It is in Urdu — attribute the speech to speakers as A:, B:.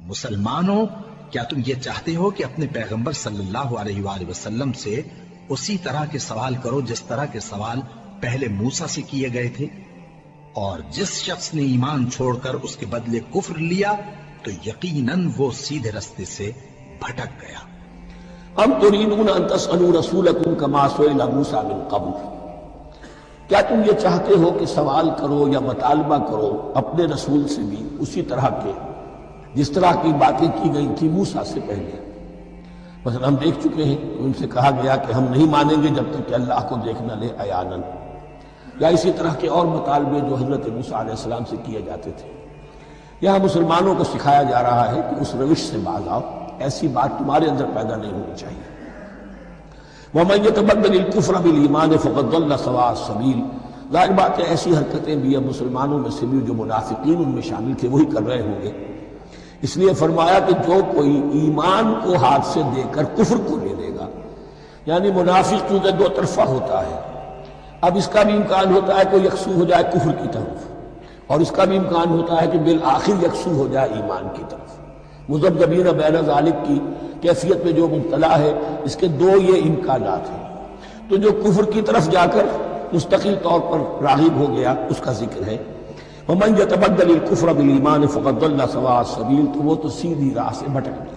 A: مسلمانوں، کیا تم یہ چاہتے ہو کہ اپنے پیغمبر صلی اللہ علیہ وآلہ وسلم سے اسی طرح کے سوال کرو جس طرح کے سوال پہلے موسیٰ سے کیے گئے تھے؟ اور جس شخص نے ایمان چھوڑ کر اس کے بدلے کفر لیا تو یقیناً وہ سیدھے رستے سے بھٹک گیا۔
B: ام تريدون ان تسألوا رسولكم كما سئل موسى من قبل، کیا تم یہ چاہتے ہو کہ سوال کرو یا مطالبہ کرو اپنے رسول سے بھی اسی طرح کے جس طرح کی باتیں کی گئی تھی موسیٰ سے پہلے؟ مثلا ہم دیکھ چکے ہیں، ان سے کہا گیا کہ ہم نہیں مانیں گے جب تک کہ اللہ کو دیکھ نہ لے عیاناً، یا اسی طرح کے اور مطالبے جو حضرت موسیٰ علیہ السلام سے کیے جاتے تھے۔ یہاں مسلمانوں کو سکھایا جا رہا ہے کہ اس روش سے باز آؤ، ایسی بات تمہارے اندر پیدا نہیں ہونی چاہیے۔ وَمَن يَتَبَدَّلِ الْكُفْرَ بِالْإِيمَانِ فَقَدْ ضَلَّ سَوَاءَ السَّبِيلِ، ظاہر بات ہے ایسی حرکتیں بھی اب مسلمانوں میں سے بھی جو منافقین ان میں شامل تھے وہی کر رہے ہوں گے۔ اس لیے فرمایا کہ جو کوئی ایمان کو ہاتھ سے دے کر کفر کو لے لے گا، یعنی منافق چونکہ دو طرفہ ہوتا ہے، اب اس کا بھی امکان ہوتا ہے کہ یکسو ہو جائے کفر کی طرف، اور اس کا بھی امکان ہوتا ہے کہ بالآخر یکسو ہو جائے ایمان کی طرف۔ مذبذبین بین ذالک کی کیفیت میں جو مبتلا ہے، اس کے دو یہ امکانات ہیں۔ تو جو کفر کی طرف جا کر مستقل طور پر راغب ہو گیا اس کا ذکر ہے۔ وَمَن يَتَبَدَّلِ الْكُفْرَ بِالْإِيمَانِ فَقَدْ ضَلَّ سَوَاءَ السَّبِيلِ، تو وہ تو سیدھی راہ سے بھٹک گیا۔